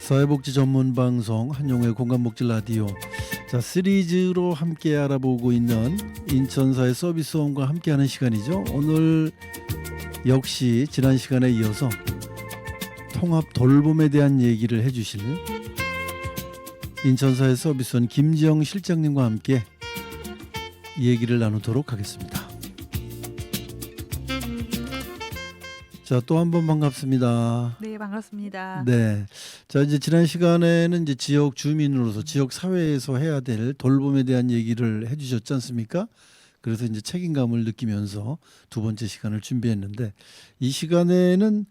사회복지 전문 방송 한용의 공감복지 라디오. 자, 시리즈로 함께 알아보고 있는 인천사회 서비스홈과 함께하는 시간이죠. 오늘 역시 지난 시간에 이어서 통합 돌봄에 대한 얘기를 해주실 인천사회 서비스홈 김지영 실장님과 함께 얘기를 나누도록 하겠습니다. 자, 또 한 번 반갑습니다. 네, 반갑습니다. 네. 자, 이제 지난 시간에는 이제 지역 주민으로서 지역 사회에서 해야 될 돌봄에 대한 얘기를 해주셨지 않습니까? 그래서 이제 책임감을 느끼면서 두 번째 시간을 준비했는데, 이 시간에는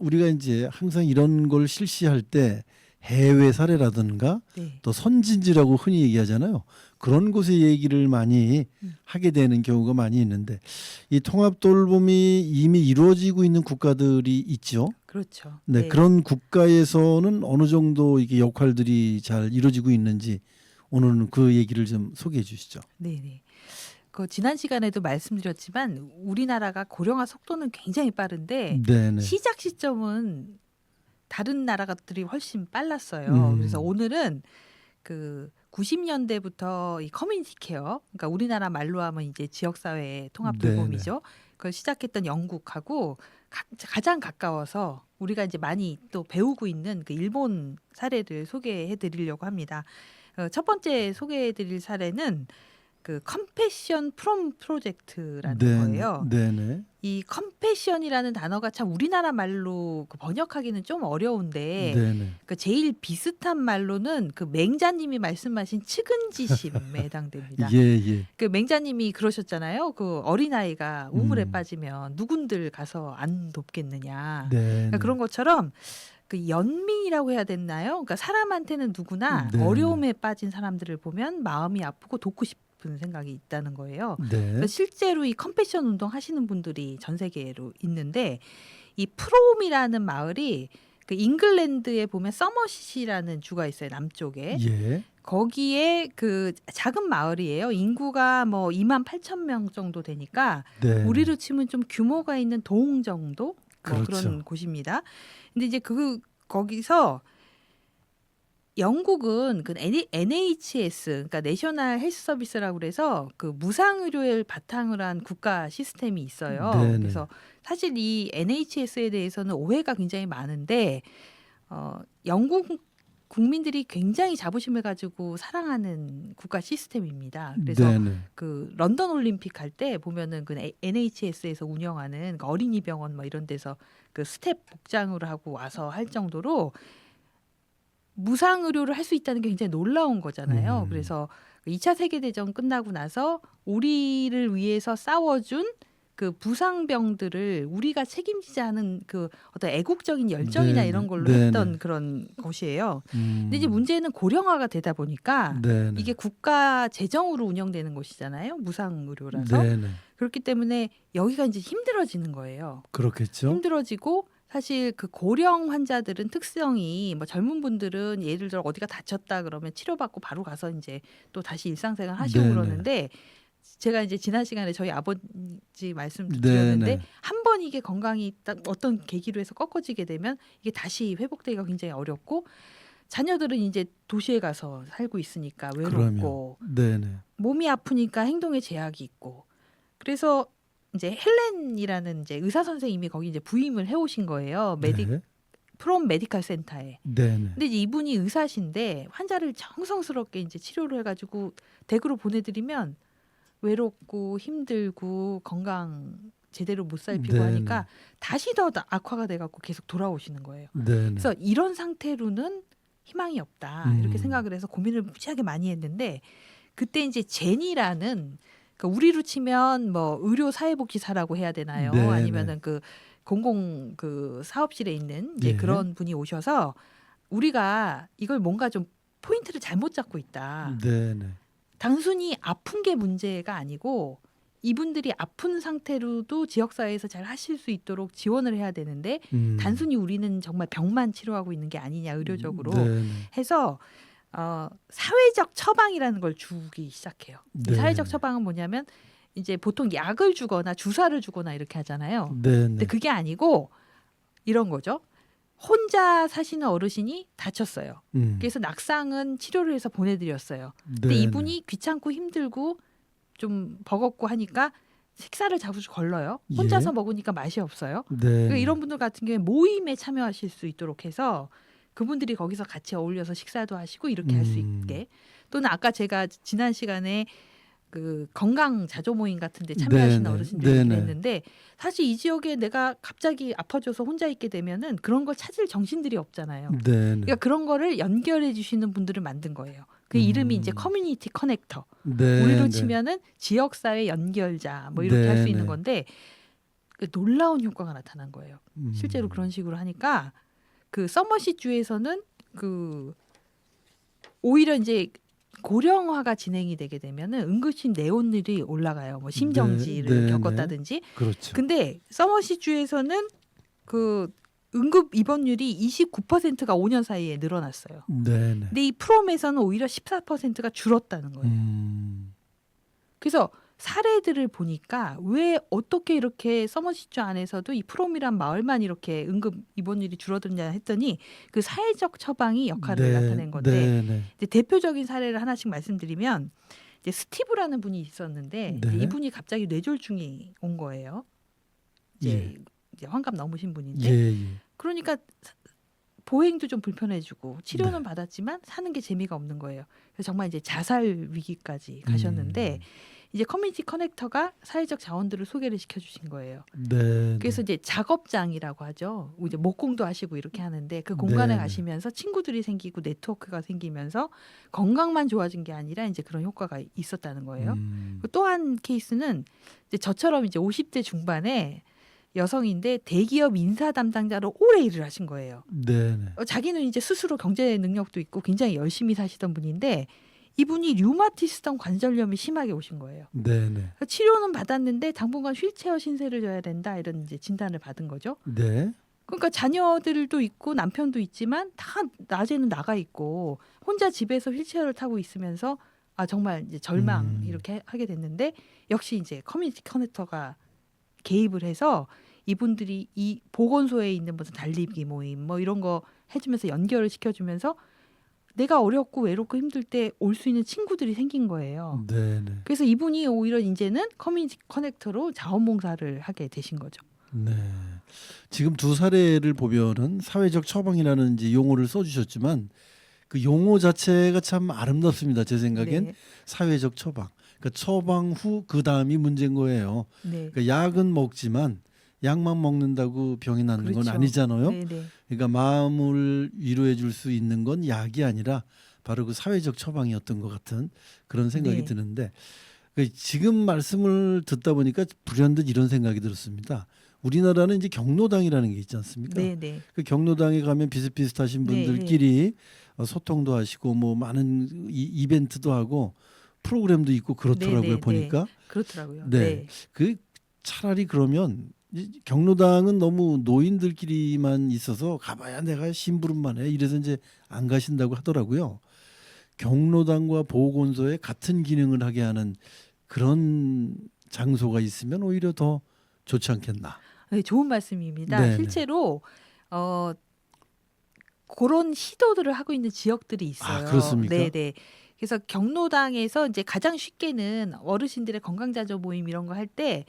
우리가 이제 항상 이런 걸 실시할 때 해외 사례라든가 네. 또 선진지라고 흔히 얘기하잖아요. 그런 곳의 얘기를 많이 하게 되는 경우가 많이 있는데, 이 통합 돌봄이 이미 이루어지고 있는 국가들이 있죠. 그렇죠. 네, 그런 국가에서는 어느 정도 이게 역할들이 잘 이루어지고 있는지 오늘은 그 얘기를 좀 소개해 주시죠. 네, 네. 그 지난 시간에도 말씀드렸지만 우리나라가 고령화 속도는 굉장히 빠른데 네네. 시작 시점은 다른 나라들이 훨씬 빨랐어요. 그래서 오늘은 그 90년대부터 이 커뮤니티 케어, 그러니까 우리나라 말로 하면 이제 지역사회의 통합 돌봄이죠. 그걸 시작했던 영국하고 가장 가까워서 우리가 이제 많이 또 배우고 있는 그 일본 사례를 소개해 드리려고 합니다. 첫 번째 소개해 드릴 사례는 그 컴패션 프롬 프로젝트라는 거예요. 네네. 이 컴패션이라는 단어가 참 우리나라 말로 그 번역하기는 좀 어려운데 네네. 그 제일 비슷한 말로는 그 맹자님이 말씀하신 측은지심에 해당됩니다. 예. 그 맹자님이 그러셨잖아요. 그 어린아이가 우물에 음. 빠지면 누군들 가서 안 돕겠느냐. 네. 그러니까 그런 것처럼 그 연민이라고 해야 됐나요? 그러니까 사람한테는 누구나 네. 어려움에 빠진 사람들을 보면 마음이 아프고 돕고 싶은 생각이 있다는 거예요. 네. 그래서 실제로 이 컴패션 운동 하시는 분들이 전 세계로 있는데, 이 프롬이라는 마을이 그 잉글랜드에 보면 서머시라는 주가 있어요, 남쪽에. 예. 거기에 그 작은 마을이에요. 인구가 뭐 28,000명 정도 되니까 네. 우리로 치면 좀 규모가 있는 동 정도 뭐 그렇죠. 그런 곳입니다. 근데 이제 거기서 영국은 그 NHS, 그러니까 내셔널 헬스 서비스라고 그래서 그 무상 의료를 바탕으로 한 국가 시스템이 있어요. 네네. 그래서 사실 이 NHS에 대해서는 오해가 굉장히 많은데 영국 국민들이 굉장히 자부심을 가지고 사랑하는 국가 시스템입니다. 그래서 네네. 그 런던 올림픽 할 때 보면은 그 NHS에서 운영하는 그 어린이 병원 뭐 이런 데서 그 스텝 복장으로 하고 와서 할 정도로 무상 의료를 할 수 있다는 게 굉장히 놀라운 거잖아요. 그래서 2차 세계대전 끝나고 나서 우리를 위해서 싸워준 그 부상병들을 우리가 책임지자 하는 그 어떤 애국적인 열정이나 네네. 이런 걸로 네네. 했던 그런 곳이에요. 근데 이제 문제는 고령화가 되다 보니까 네네. 이게 국가 재정으로 운영되는 곳이잖아요. 무상 의료라서. 네네. 그렇기 때문에 여기가 이제 힘들어지는 거예요. 그렇겠죠. 힘들어지고 사실 그 고령 환자들은 특성이 뭐 젊은 분들은 예를 들어 어디가 다쳤다 그러면 치료받고 바로 가서 이제 또 다시 일상생활 하시고 네네. 그러는데, 제가 이제 지난 시간에 저희 아버지 말씀드렸는데 네네. 한 번 이게 건강이 딱 어떤 계기로 해서 꺾어지게 되면 이게 다시 회복되기가 굉장히 어렵고, 자녀들은 이제 도시에 가서 살고 있으니까 외롭고 네네. 몸이 아프니까 행동에 제약이 있고, 그래서 이제 헬렌이라는 이제 의사 선생님이 거기 이제 부임을 해오신 거예요. 네. 프롬 메디컬 센터에. 네네. 근데 이제 이분이 의사신데 환자를 정성스럽게 이제 치료를 해가지고 댁으로 보내드리면 외롭고 힘들고 건강 제대로 못 살피고 네네. 하니까 다시 더 악화가 돼갖고 계속 돌아오시는 거예요. 네네. 그래서 이런 상태로는 희망이 없다 이렇게 생각을 해서 고민을 무지하게 많이 했는데, 그때 이제 제니라는, 그러니까 우리로 치면 뭐 의료 사회복지사라고 해야 되나요? 네네. 아니면은 그 공공 그 사업실에 있는 이제 예. 그런 분이 오셔서 우리가 이걸 뭔가 좀 포인트를 잘못 잡고 있다. 네네. 단순히 아픈 게 문제가 아니고 이분들이 아픈 상태로도 지역사회에서 잘 하실 수 있도록 지원을 해야 되는데 단순히 우리는 정말 병만 치료하고 있는 게 아니냐 의료적으로 네네. 해서 사회적 처방이라는 걸 주기 시작해요. 이 네. 사회적 처방은 뭐냐면 이제 보통 약을 주거나 주사를 주거나 이렇게 하잖아요. 네네. 근데 그게 아니고 이런 거죠. 혼자 사시는 어르신이 다쳤어요. 음. 그래서 낙상은 치료를 해서 보내드렸어요. 근데 네, 이분이 귀찮고 힘들고 좀 버겁고 하니까 식사를 자주 걸러요. 혼자서 예. 먹으니까 맛이 없어요. 네. 그러니까 이런 분들 같은 경우에 모임에 참여하실 수 있도록 해서 그분들이 거기서 같이 어울려서 식사도 하시고 이렇게 할 수 있게. 또는 아까 제가 지난 시간에 그 건강 자조 모임 같은 데 참여하시는 네네. 어르신들이 네네. 그랬는데 사실 이 지역에 내가 갑자기 아파져서 혼자 있게 되면은 그런 걸 찾을 정신들이 없잖아요. 네네. 그러니까 그런 거를 연결해 주시는 분들을 만든 거예요. 그 이름이 이제 커뮤니티 커넥터. 네. 우리로 네. 치면은 지역사회 연결자 뭐 이렇게 할 수 있는 네네. 건데 그 놀라운 효과가 나타난 거예요. 실제로 그런 식으로 하니까 그 서머시 주에서는 그 오히려 이제 고령화가 진행이 되게 되면은 응급실 내원율이 올라가요. 뭐 심정지를 네, 네, 겪었다든지. 그렇죠. 근데 서머시 주에서는 그 응급 입원율이 29%가 5년 사이에 늘어났어요. 네네. 근데 이 프롬에서는 오히려 14%가 줄었다는 거예요. 그래서 사례들을 보니까 왜 어떻게 이렇게 서머시주 안에서도 이 프롬이란 마을만 이렇게 응급 입원율이 줄어드냐 했더니 그 사회적 처방이 역할을 나타낸 건데 네네. 이제 대표적인 사례를 하나씩 말씀드리면 이제 스티브라는 분이 있었는데 네. 이제 이분이 갑자기 뇌졸중이 온 거예요. 이제 환갑 넘으신 분인데 예. 그러니까 보행도 좀 불편해지고 치료는 받았지만 사는 게 재미가 없는 거예요. 그래서 정말 이제 자살 위기까지 가셨는데 이제 커뮤니티 커넥터가 사회적 자원들을 소개를 시켜주신 거예요. 네. 그래서 이제 작업장이라고 하죠. 이제 목공도 하시고 이렇게 하는데 그 공간에 네네. 가시면서 친구들이 생기고 네트워크가 생기면서 건강만 좋아진 게 아니라 이제 그런 효과가 있었다는 거예요. 또 한 케이스는 이제 저처럼 이제 50대 중반에 여성인데 대기업 인사 담당자로 오래 일을 하신 거예요. 네네. 자기는 이제 스스로 경제 능력도 있고 굉장히 열심히 사시던 분인데 이분이 류마티스성 관절염이 심하게 오신 거예요. 네네. 치료는 받았는데 당분간 휠체어 신세를 져야 된다 이런 이제 진단을 받은 거죠. 네. 그러니까 자녀들도 있고 남편도 있지만 다 낮에는 나가 있고 혼자 집에서 휠체어를 타고 있으면서 아 정말 이제 절망 이렇게 하게 됐는데 역시 이제 커뮤니티 커넥터가 개입을 해서 이분들이 이 보건소에 있는 무슨 달리기 모임 뭐 이런 거 해주면서 연결을 시켜주면서 내가 어렵고 외롭고 힘들 때 올 수 있는 친구들이 생긴 거예요. 네네. 그래서 이분이 오히려 이제는 커뮤니티 커넥터로 자원봉사를 하게 되신 거죠. 네. 지금 두 사례를 보면은 사회적 처방이라는 이제 용어를 써주셨지만 그 용어 자체가 참 아름답습니다. 제 생각엔 네. 사회적 처방. 그러니까 처방 후 그 다음이 문제인 거예요. 네. 그러니까 약은 먹지만 약만 먹는다고 병이 낫는 건 그렇죠. 아니잖아요. 네네. 그러니까 마음을 위로해 줄 수 있는 건 약이 아니라 바로 그 사회적 처방이었던 것 같은 그런 생각이 네. 드는데 지금 말씀을 듣다 보니까 불현듯 이런 생각이 들었습니다. 우리나라는 이제 경로당이라는 게 있지 않습니까? 네네. 그 경로당에 가면 비슷비슷하신 네, 분들끼리 소통도 하시고 뭐 많은 이벤트도 하고 프로그램도 있고 그렇더라고요. 네, 네, 보니까. 그렇더라고요. 네. 네. 그 차라리 그러면 이 경로당은 너무 노인들끼리만 있어서 가봐야 내가 심부름만 해. 이래서 이제 안 가신다고 하더라고요. 경로당과 보건소에 같은 기능을 하게 하는 그런 장소가 있으면 오히려 더 좋지 않겠나. 네, 좋은 말씀입니다. 네네. 실제로 그런 시도들을 하고 있는 지역들이 있어요. 아, 그렇습니까? 네네. 그래서 경로당에서 이제 가장 쉽게는 어르신들의 건강자조 모임 이런 거 할 때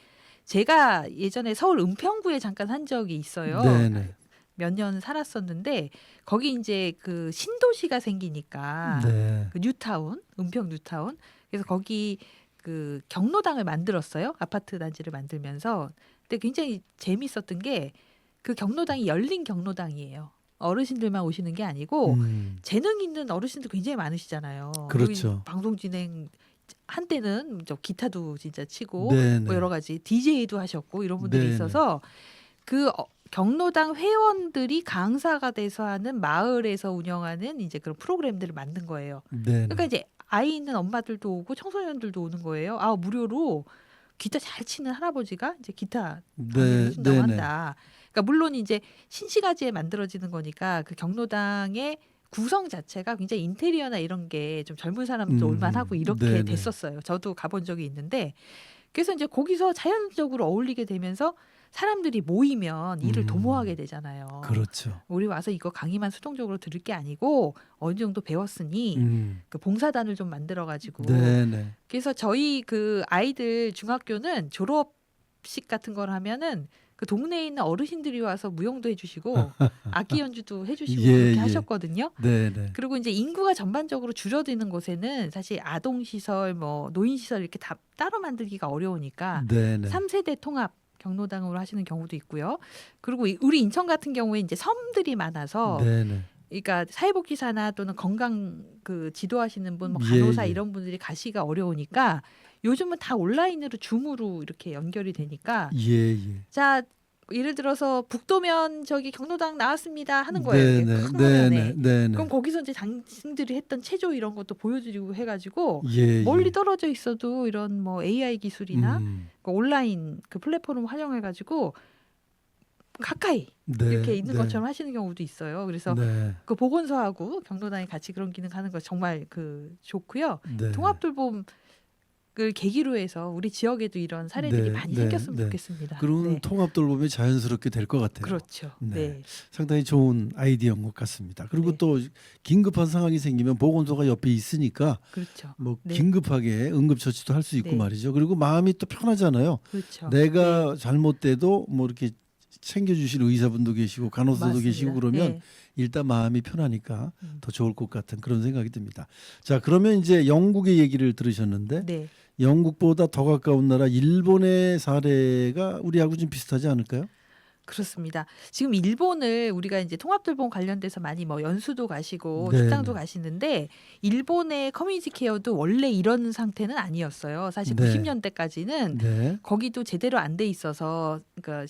제가 예전에 서울 은평구에 잠깐 산 적이 있어요. 네네. 몇 년 살았었는데 거기 이제 그 신도시가 생기니까 네. 그 뉴타운, 은평 뉴타운. 그래서 거기 그 경로당을 만들었어요. 아파트 단지를 만들면서. 근데 굉장히 재밌었던 게 그 경로당이 열린 경로당이에요. 어르신들만 오시는 게 아니고 재능 있는 어르신들 굉장히 많으시잖아요. 그렇죠. 그리고 방송 진행 한때는 저 기타도 진짜 치고 네네. 뭐 여러 가지 DJ도 하셨고 이런 분들이 네네. 있어서 그 경로당 회원들이 강사가 돼서 하는 마을에서 운영하는 이제 그런 프로그램들을 만든 거예요. 네네. 그러니까 이제 아이 있는 엄마들도 오고 청소년들도 오는 거예요. 아 무료로 기타 잘 치는 할아버지가 이제 기타 강의를 해준다고 네네. 한다. 그러니까 물론 이제 신시가지에 만들어지는 거니까 그 경로당의 구성 자체가 굉장히 인테리어나 이런 게 좀 젊은 사람도 올만하고 이렇게 네네. 됐었어요. 저도 가본 적이 있는데 그래서 이제 거기서 자연적으로 어울리게 되면서 사람들이 모이면 일을 음. 도모하게 되잖아요. 그렇죠. 우리 와서 이거 강의만 수동적으로 들을 게 아니고 어느 정도 배웠으니 그 봉사단을 좀 만들어 가지고 네네. 그래서 저희 그 아이들 중학교는 졸업식 같은 걸 하면은 그 동네에 있는 어르신들이 와서 무용도 해주시고 악기 연주도 해주시고 예, 그렇게 예. 하셨거든요. 네네. 그리고 이제 인구가 전반적으로 줄어드는 곳에는 사실 아동 시설, 뭐 노인 시설 이렇게 다 따로 만들기가 어려우니까 네네. 3세대 통합 경로당으로 하시는 경우도 있고요. 그리고 우리 인천 같은 경우에 이제 섬들이 많아서 네네. 그러니까 사회복지사나 또는 건강 그 지도하시는 분, 뭐 예, 간호사 예. 이런 분들이 가시기가 어려우니까 요즘은 다 온라인으로 줌으로 이렇게 연결이 되니까 예예. 자 예를 들어서 북도면 저기 경로당 나왔습니다 하는 거예요. 이렇게 네네. 큰 화면에. 네네. 네네. 그럼 거기서 이제 당신들이 했던 체조 이런 것도 보여드리고 해가지고 예. 멀리 예. 떨어져 있어도 이런 뭐 AI 기술이나 그 온라인 그 플랫폼을 활용해가지고 가까이 네. 이렇게 있는 네. 것처럼 하시는 경우도 있어요. 그래서 네. 그 보건소하고 경로당이 같이 그런 기능하는 거 정말 그 좋고요. 네. 통합돌봄을 계기로 해서 우리 지역에도 이런 사례들이 네, 많이 네, 생겼으면 네. 좋겠습니다. 그런 네. 통합돌봄이 자연스럽게 될 것 같아요. 그렇죠. 네. 네. 상당히 좋은 아이디어인 것 같습니다. 그리고 네. 또 긴급한 상황이 생기면 보건소가 옆에 있으니까 그렇죠. 뭐 네. 긴급하게 응급처치도 할 수 있고 네. 말이죠. 그리고 마음이 또 편하잖아요. 그렇죠. 내가 잘못돼도 뭐 이렇게 챙겨주실 의사분도 계시고 간호사도 맞습니다. 계시고 그러면 네. 일단 마음이 편하니까 음. 더 좋을 것 같은 그런 생각이 듭니다. 자, 그러면 이제 영국의 얘기를 들으셨는데 네. 영국보다 더 가까운 나라 일본의 사례가 우리하고 좀 비슷하지 않을까요? 그렇습니다. 지금 일본을 우리가 이제 통합돌봄 관련돼서 많이 뭐 연수도 가시고 네네. 출장도 가시는데 일본의 커뮤니티 케어도 원래 이런 상태는 아니었어요. 사실 네. 90년대까지는 네. 거기도 제대로 안 돼 있어서 그러니까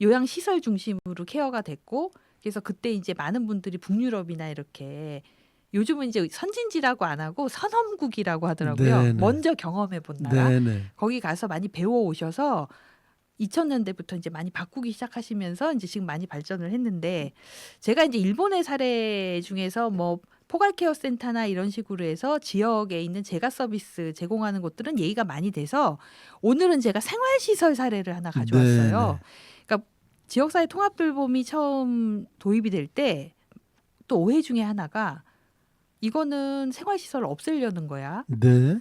요양 시설 중심으로 케어가 됐고 그래서 그때 이제 많은 분들이 북유럽이나 이렇게 요즘은 이제 선진지라고 안 하고 선험국이라고 하더라고요. 네네. 먼저 경험해 본 나라. 네네. 거기 가서 많이 배워 오셔서 2000년대부터 이제 많이 바꾸기 시작하시면서 이제 지금 많이 발전을 했는데 제가 이제 일본의 사례 중에서 뭐 포괄케어 센터나 이런 식으로 해서 지역에 있는 재가 서비스 제공하는 곳들은 얘기가 많이 돼서 오늘은 제가 생활시설 사례를 하나 가져왔어요. 그러니까 지역사회 통합돌봄이 처음 도입이 될 때 또 오해 중에 하나가 이거는 생활시설을 없애려는 거야. 네.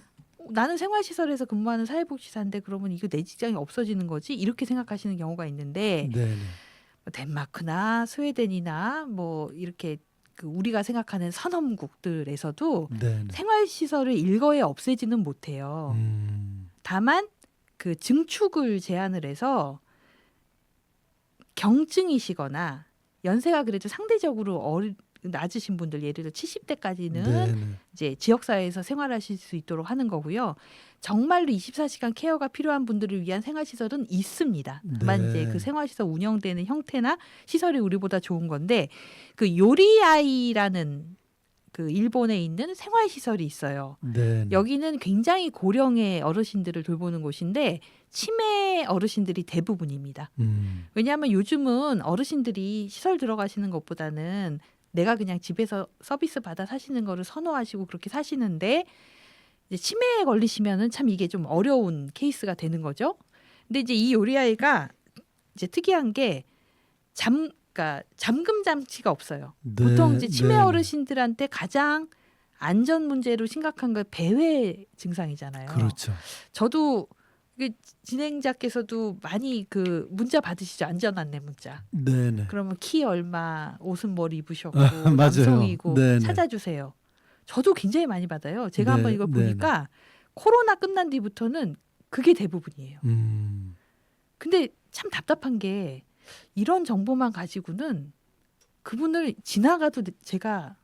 나는 생활시설에서 근무하는 사회복지사인데 그러면 이거 내 직장이 없어지는 거지? 이렇게 생각하시는 경우가 있는데 네네. 뭐 덴마크나 스웨덴이나 뭐 이렇게 그 우리가 생각하는 선험국들에서도 네네. 생활시설을 일거에 없애지는 못해요. 다만 그 증축을 제한을 해서 경증이시거나 연세가 그래도 상대적으로 낮으신 분들 예를 들어 70대까지는 네네. 이제 지역사회에서 생활하실 수 있도록 하는 거고요. 정말로 24시간 케어가 필요한 분들을 위한 생활시설은 있습니다. 다만 네. 이제 그 생활시설 운영되는 형태나 시설이 우리보다 좋은 건데 그 요리아이라는 그 일본에 있는 생활시설이 있어요. 네네. 여기는 굉장히 고령의 어르신들을 돌보는 곳인데 치매 어르신들이 대부분입니다. 왜냐하면 요즘은 어르신들이 시설 들어가시는 것보다는 내가 그냥 집에서 서비스 받아 사시는 거를 선호하시고 그렇게 사시는데 이제 치매에 걸리시면은 참 이게 좀 어려운 케이스가 되는 거죠. 근데 이제 이 요리아이가 이제 특이한 게 그러니까 잠금 장치가 없어요. 네. 보통 이제 치매 네네. 어르신들한테 가장 안전 문제로 심각한 건 배회 증상이잖아요. 그렇죠. 저도 이게 진행자께서도 많이 그 문자 받으시죠. 안전 안내 문자. 네네. 그러면 키 얼마, 옷은 뭘 입으셨고 맞아요. 남성이고 네네. 찾아주세요. 저도 굉장히 많이 받아요. 제가 네, 한번 이걸 네네. 보니까 코로나 끝난 뒤부터는 그게 대부분이에요. 근데 참 답답한 게 이런 정보만 가지고는 그분을 지나가도 제가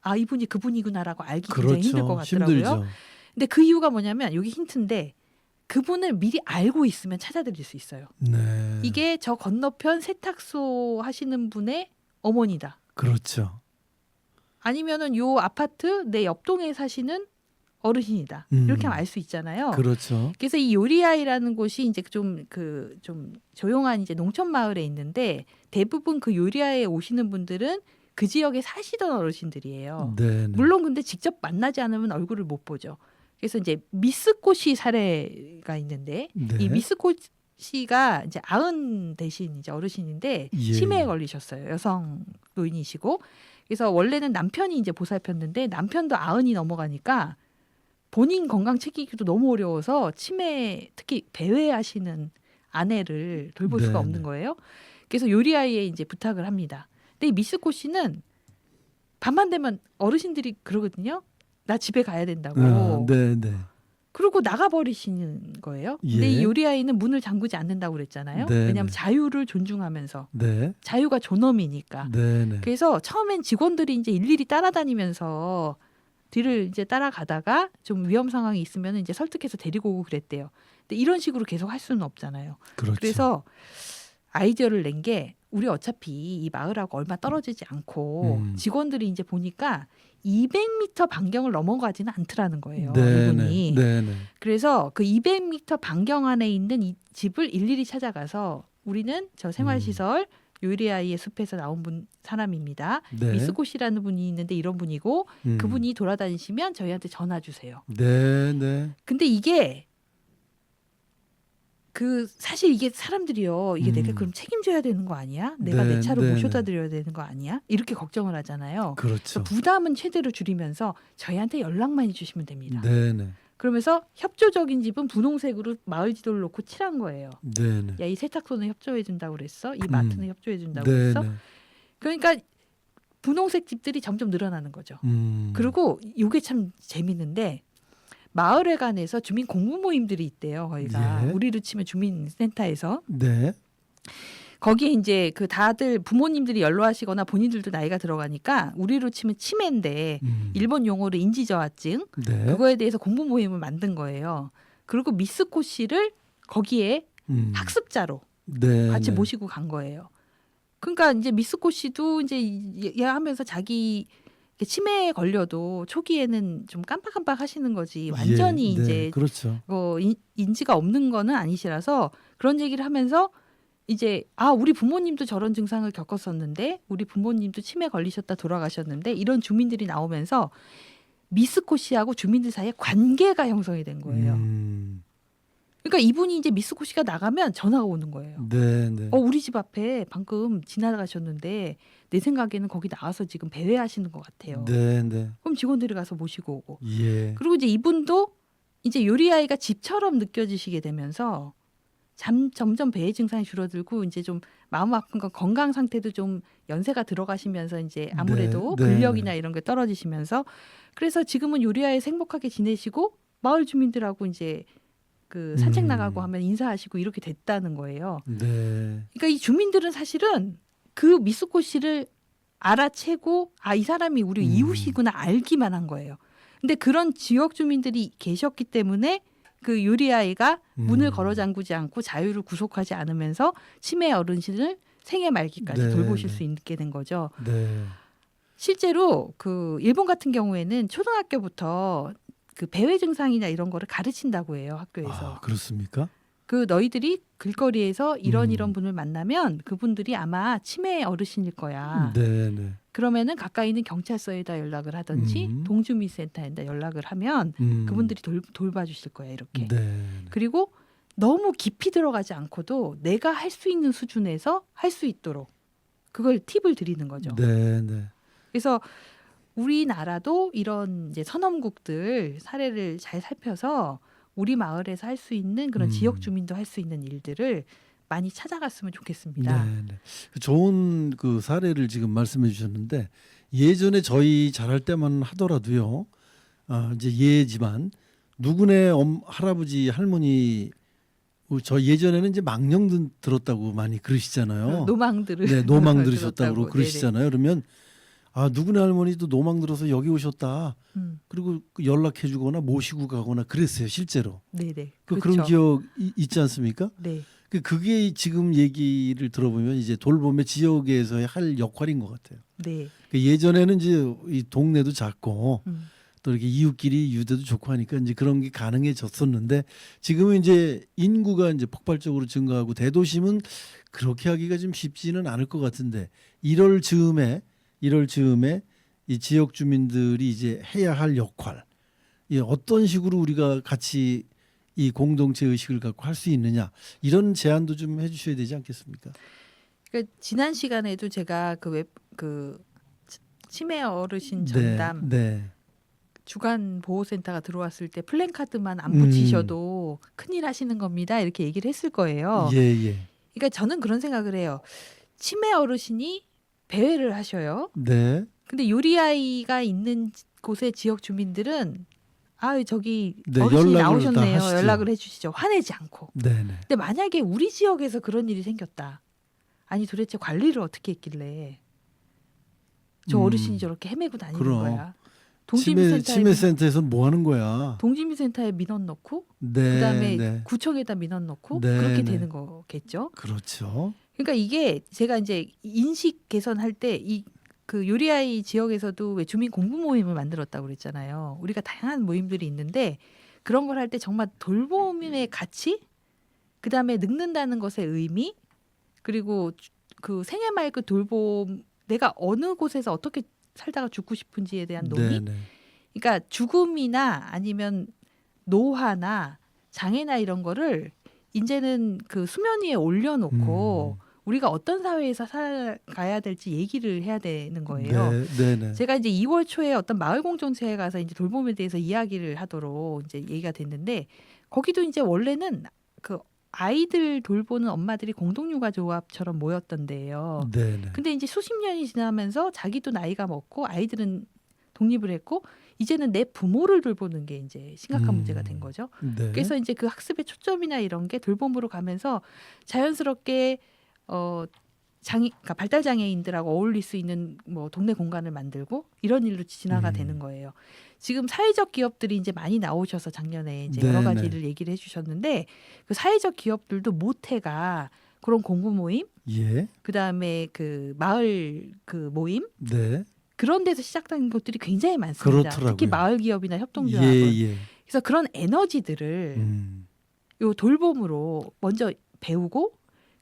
아 이분이 그분이구나라고 알기 굉장히 힘들 것 그렇죠. 같더라고요. 힘들죠. 근데 그 이유가 뭐냐면 여기 힌트인데 그분을 미리 알고 있으면 찾아드릴 수 있어요. 네. 이게 저 건너편 세탁소 하시는 분의 어머니다. 그렇죠. 아니면은 요 아파트 내 옆동에 사시는 어르신이다. 이렇게 하면 알 수 있잖아요. 그렇죠. 그래서 이 요리아이라는 곳이 이제 좀 조용한 이제 농촌 마을에 있는데 대부분 그 요리아이에 오시는 분들은 그 지역에 사시던 어르신들이에요. 네네. 물론 근데 직접 만나지 않으면 얼굴을 못 보죠. 그래서 이제 미쓰코시 사례가 있는데 네. 이 미쓰코시 씨가 이제 90 대신 이제 어르신인데 예. 치매에 걸리셨어요. 여성 노인이시고. 그래서 원래는 남편이 이제 보살폈는데 남편도 90이 넘어가니까 본인 건강 챙기기도 너무 어려워서 치매 특히 배회하시는 아내를 돌볼 수가 네, 없는 네. 거예요. 그래서 요리아이에 이제 부탁을 합니다. 근데 이 미스코 씨는 밤만 되면 어르신들이 그러거든요. 나 집에 가야 된다고. 네, 네. 그러고 나가버리시는 거예요. 근데 예. 이 요리아이는 문을 잠그지 않는다고 그랬잖아요. 네, 왜냐하면 네. 자유를 존중하면서 네. 자유가 존엄이니까. 네, 네. 그래서 처음엔 직원들이 이제 일일이 따라다니면서 뒤를 이제 따라가다가 좀 위험 상황이 있으면 이제 설득해서 데리고 오고 그랬대요. 근데 이런 식으로 계속 할 수는 없잖아요. 그렇죠. 그래서 아이디어를 낸 게 우리 어차피 이 마을하고 얼마 떨어지지 않고 직원들이 이제 보니까 200m 반경을 넘어가지는 않더라는 거예요. 네, 이분이. 네. 네, 네. 그래서 그 200m 반경 안에 있는 이 집을 일일이 찾아가서 우리는 저 생활시설 요리아이의 숲에서 나온 사람입니다. 네. 미스코 씨라는 분이 있는데 이런 분이고 그분이 돌아다니시면 저희한테 전화 주세요. 네, 네. 근데 이게 그 사실 이게 사람들이요. 이게 내가 그럼 책임져야 되는 거 아니야? 내가 네, 내 차로 네, 모셔다 네. 드려야 되는 거 아니야? 이렇게 걱정을 하잖아요. 그렇죠. 부담은 최대로 줄이면서 저희한테 연락만 해주시면 됩니다. 네, 네. 그러면서 협조적인 집은 분홍색으로 마을 지도를 놓고 칠한 거예요. 네, 네. 야, 이 세탁소는 협조해 준다고 그랬어. 이 마트는 협조해 준다고 네, 그랬어. 네. 그러니까 분홍색 집들이 점점 늘어나는 거죠. 그리고 이게 참 재밌는데 마을회관에서 주민 공부 모임들이 있대요. 거기가 예. 우리로 치면 주민센터에서 네. 거기에 이제 그 다들 부모님들이 연로하시거나 본인들도 나이가 들어가니까 우리로 치면 치매인데 일본 용어로 인지저하증 네. 그거에 대해서 공부 모임을 만든 거예요. 그리고 미스코 씨를 거기에 학습자로 네, 같이 네. 모시고 간 거예요. 그러니까 이제 미스코 씨도 이제 얘기하면서 자기 치매에 걸려도 초기에는 좀 깜빡깜빡 하시는 거지 완전히 예, 네, 이제 그렇죠. 인지가 없는 거는 아니시라서 그런 얘기를 하면서 이제 우리 부모님도 저런 증상을 겪었었는데 우리 부모님도 치매 걸리셨다 돌아가셨는데 이런 주민들이 나오면서 미스코 씨하고 주민들 사이에 관계가 형성이 된 거예요. 그러니까 이분이 이제 미스코 씨가 나가면 전화가 오는 거예요. 네, 네. 우리 집 앞에 방금 지나가셨는데 내 생각에는 거기 나와서 지금 배회하시는 것 같아요. 네, 네. 그럼 직원들이 가서 모시고 오고. 예. 그리고 이제 이분도 이제 요리아이가 집처럼 느껴지시게 되면서 점점 배의 증상이 줄어들고 이제 좀 마음 아픈 건 건강 상태도 좀 연세가 들어가시면서 이제 아무래도 네, 네, 근력이나 네. 이런 게 떨어지시면서 그래서 지금은 요리아이에서 행복하게 지내시고 마을 주민들하고 이제 그 산책 나가고 하면 인사하시고 이렇게 됐다는 거예요. 네. 그러니까 이 주민들은 사실은 그 미스코 씨를 알아채고 이 사람이 우리 이웃이구나 알기만 한 거예요. 근데 그런 지역 주민들이 계셨기 때문에 그 요리아이가 문을 걸어 잠그지 않고 자유를 구속하지 않으면서 치매 어르신을 생애 말기까지 네, 돌보실 네. 수 있게 된 거죠. 네. 실제로 그 일본 같은 경우에는 초등학교부터 그 배회 증상이나 이런 거를 가르친다고 해요, 학교에서. 그렇습니까? 그 너희들이 길거리에서 이런 분을 만나면 그분들이 아마 치매 어르신일 거야. 네, 네. 그러면은 가까이 있는 경찰서에다 연락을 하든지 동주민센터에다 연락을 하면 그분들이 돌봐 주실 거야, 이렇게. 네. 그리고 너무 깊이 들어가지 않고도 내가 할 수 있는 수준에서 할 수 있도록 그걸 팁을 드리는 거죠. 네, 네. 그래서 우리나라도 이런 이제 선험국들 사례를 잘 살펴서 우리 마을에서 할 수 있는 그런 지역 주민도 할 수 있는 일들을 많이 찾아갔으면 좋겠습니다. 네, 네. 좋은 그 사례를 지금 말씀해 주셨는데 예전에 저희 잘할 때만 하더라도요. 이제 예지만 누구네 할아버지 할머니 저 예전에는 이제 망령 들었다고 많이 그러시잖아요. 노망들을 네, 노망 들으셨다고 들었다고. 그러시잖아요. 그러면 누구네 할머니도 노망 들어서 여기 오셨다. 그리고 연락해 주거나 모시고 가거나 그랬어요, 실제로. 네네. 그런 기억 있지 않습니까? 네. 그게 지금 얘기를 들어보면 이제 돌봄의 지역에서의 할 역할인 것 같아요. 네. 예전에는 이제 이 동네도 작고 음. 또 이렇게 이웃끼리 유대도 좋고 하니까 이제 그런 게 가능해졌었는데 지금은 이제 인구가 이제 폭발적으로 증가하고 대도심은 그렇게 하기가 좀 쉽지는 않을 것 같은데 1월 즈음에 이 지역 주민들이 이제 해야 할 역할, 어떤 식으로 우리가 같이 이 공동체 의식을 갖고 할 수 있느냐 이런 제안도 좀 해주셔야 되지 않겠습니까? 그러니까 지난 시간에도 제가 그 치매 어르신 네, 전담 네, 주간 보호센터가 들어왔을 때 플랜카드만 안 음. 붙이셔도 큰일 하시는 겁니다. 이렇게 얘기를 했을 거예요. 예, 예, 그러니까 저는 그런 생각을 해요. 치매 어르신이 배회를 하셔요. 네, 근데 요리아이가 있는 곳의 지역 주민들은 저기 네, 어르신이 연락을 다 나오셨네요. 하시죠. 연락을 해주시죠. 화내지 않고. 네, 네. 근데 만약에 우리 지역에서 그런 일이 생겼다. 아니 도대체 관리를 어떻게 했길래 저 어르신이 저렇게 헤매고 다니는 그럼. 거야. 치매센터에서 뭐 하는 거야? 동지미센터에 민원 넣고 네, 그다음에 네, 구청에다 민원 넣고 네, 그렇게 네. 되는 거겠죠. 그렇죠. 그러니까 이게 제가 이제 인식 개선할 때 그 요리아이 지역에서도 왜 주민 공부 모임을 만들었다고 그랬잖아요. 우리가 다양한 모임들이 있는데 그런 걸 할 때 정말 돌봄의 가치, 그다음에 늙는다는 것의 의미, 그리고 그 생애말 그 돌봄, 내가 어느 곳에서 어떻게 살다가 죽고 싶은지에 대한 논의. 네, 네. 그러니까 죽음이나 아니면 노화나 장애나 이런 거를 이제는 그 수면 위에 올려놓고 우리가 어떤 사회에서 살아가야 될지 얘기를 해야 되는 거예요. 네, 네, 네. 제가 이제 2월 초에 어떤 마을 공동체에 가서 이제 돌봄에 대해서 이야기를 하도록 이제 얘기가 됐는데 거기도 이제 원래는 그 아이들 돌보는 엄마들이 공동육아 조합처럼 모였던데요. 네, 네. 근데 이제 수십 년이 지나면서 자기도 나이가 먹고 아이들은 독립을 했고 이제는 내 부모를 돌보는 게 이제 심각한 문제가 된 거죠. 네. 그래서 이제 그 학습의 초점이나 이런 게 돌봄으로 가면서 자연스럽게 그러니까 발달 장애인들하고 어울릴 수 있는 뭐 동네 공간을 만들고 이런 일로 진화가 되는 거예요. 지금 사회적 기업들이 이제 많이 나오셔서 작년에 이제 여러 네네. 가지를 얘기를 해주셨는데 그 사회적 기업들도 모태가 그런 공부 모임, 예, 그다음에 그 마을 그 모임 네. 그런 데서 시작된 것들이 굉장히 많습니다. 그렇더라고요. 특히 마을 기업이나 협동조합은. 예, 예. 그래서 그런 에너지들을 요 돌봄으로 먼저 배우고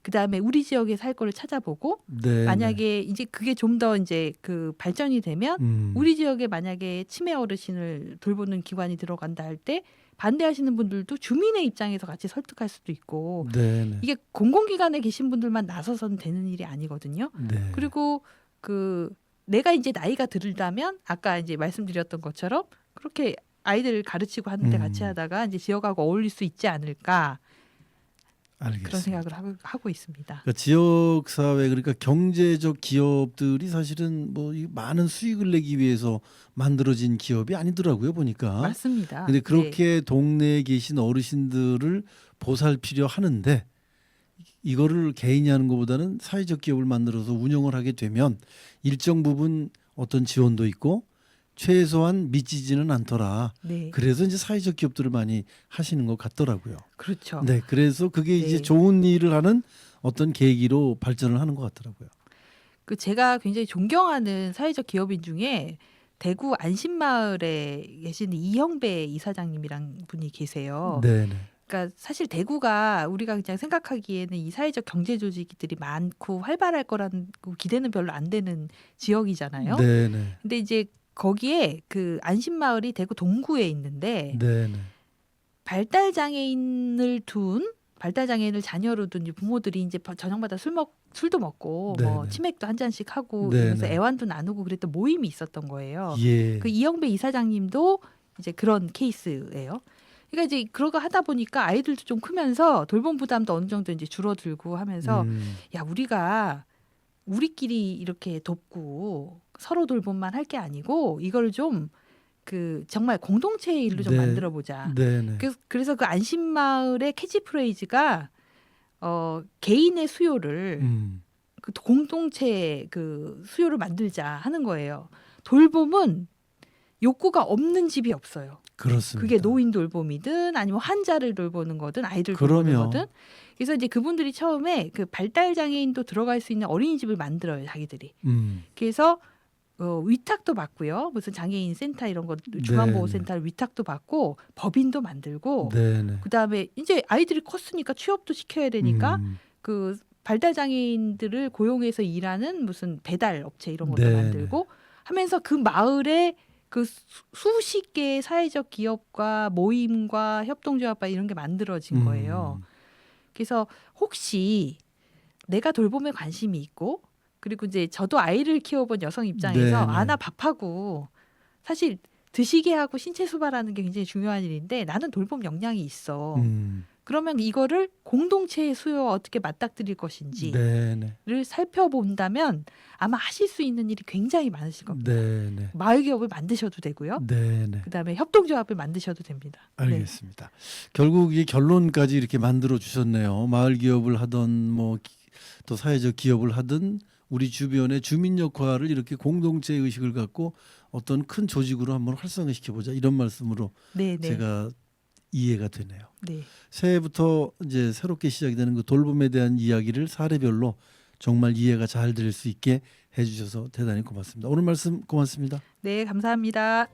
그다음에 우리 지역에 살 거를 찾아보고 네. 만약에 이제 그게 좀 더 이제 그 발전이 되면 우리 지역에 만약에 치매 어르신을 돌보는 기관이 들어간다 할 때 반대하시는 분들도 주민의 입장에서 같이 설득할 수도 있고 네, 네. 이게 공공기관에 계신 분들만 나서서는 되는 일이 아니거든요. 네. 그리고 그 내가 이제 나이가 들다면 아까 이제 말씀드렸던 것처럼 그렇게 아이들을 가르치고 하는데 같이 하다가 이제 지역하고 어울릴 수 있지 않을까 알겠습니다. 그런 생각을 하고 있습니다. 그러니까 지역 사회 그러니까 경제적 기업들이 사실은 뭐 이 많은 수익을 내기 위해서 만들어진 기업이 아니더라고요 보니까. 맞습니다. 근데 그렇게 동네에 계신 어르신들을 보살피려 하는데 이거를 개인이 하는 것보다는 사회적 기업을 만들어서 운영을 하게 되면 일정 부분 어떤 지원도 있고 최소한 미치지는 않더라. 네. 그래서 이제 사회적 기업들을 많이 하시는 것 같더라고요. 그렇죠. 네, 그래서 그게 이제 네. 좋은 일을 하는 어떤 계기로 발전을 하는 것 같더라고요. 그 제가 굉장히 존경하는 사회적 기업인 중에 대구 안심마을에 계신 이형배 이사장님이란 분이 계세요. 네, 네. 그러니까 사실 대구가 우리가 그냥 생각하기에는 이 사회적 경제 조직들이 많고 활발할 거라는 기대는 별로 안 되는 지역이잖아요. 네, 네. 근데 이제 거기에 그 안심마을이 대구 동구에 있는데 네, 네. 발달 장애인을 자녀로 둔 이제 부모들이 이제 저녁마다 술도 먹고 네, 뭐 네. 치맥도 한 잔씩 하고 네, 이러면서 네. 애완도 나누고 그랬던 모임이 있었던 거예요. 예. 그 이영배 이사장님도 이제 그런 케이스예요. 그러니까 이제 그러고 하다 보니까 아이들도 좀 크면서 돌봄 부담도 어느 정도 이제 줄어들고 하면서 야 우리가 우리끼리 이렇게 돕고 서로 돌봄만 할 게 아니고 이걸 좀 그 정말 공동체의 일로 좀 네. 만들어 보자. 네, 네. 그래서 그 안심마을의 캐치프레이즈가 개인의 수요를 그 공동체의 그 수요를 만들자 하는 거예요. 돌봄은 욕구가 없는 집이 없어요. 그렇습니다. 그게 노인 돌봄이든 아니면 환자를 돌보는 거든 아이들 돌보는 그럼요. 거든. 그래서 이제 그분들이 처음에 그 발달 장애인도 들어갈 수 있는 어린이집을 만들어요, 자기들이. 그래서 위탁도 받고요. 무슨 장애인 센터 이런 거 중앙보호센터 위탁도 받고 법인도 만들고 네, 네. 그다음에 이제 아이들이 컸으니까 취업도 시켜야 되니까 그 발달 장애인들을 고용해서 일하는 무슨 배달 업체 이런 것도 네, 만들고 하면서 그 마을에 그 수십 개의 사회적 기업과 모임과 협동조합과 이런 게 만들어진 거예요. 그래서 혹시 내가 돌봄에 관심이 있고 그리고 이제 저도 아이를 키워본 여성 입장에서 네네. 나 밥하고 사실 드시게 하고 신체 소발하는 게 굉장히 중요한 일인데 나는 돌봄 역량이 있어. 그러면 이거를 공동체의 수요와 어떻게 맞닥뜨릴 것인지를 네네. 살펴본다면 아마 하실 수 있는 일이 굉장히 많으실 겁니다. 네네. 마을 기업을 만드셔도 되고요. 네네. 그다음에 협동조합을 만드셔도 됩니다. 네. 알겠습니다. 결국 이 결론까지 이렇게 만들어 주셨네요. 마을 기업을 하던 뭐 또 사회적 기업을 하든 우리 주변의 주민 역할을 이렇게 공동체 의식을 갖고 어떤 큰 조직으로 한번 활성화시켜 보자 이런 말씀으로 네, 네. 제가 이해가 되네요. 네. 새해부터 이제 새롭게 시작이 되는 그 돌봄에 대한 이야기를 사례별로 정말 이해가 잘 될 수 있게 해주셔서 대단히 고맙습니다. 오늘 말씀 고맙습니다. 네, 감사합니다.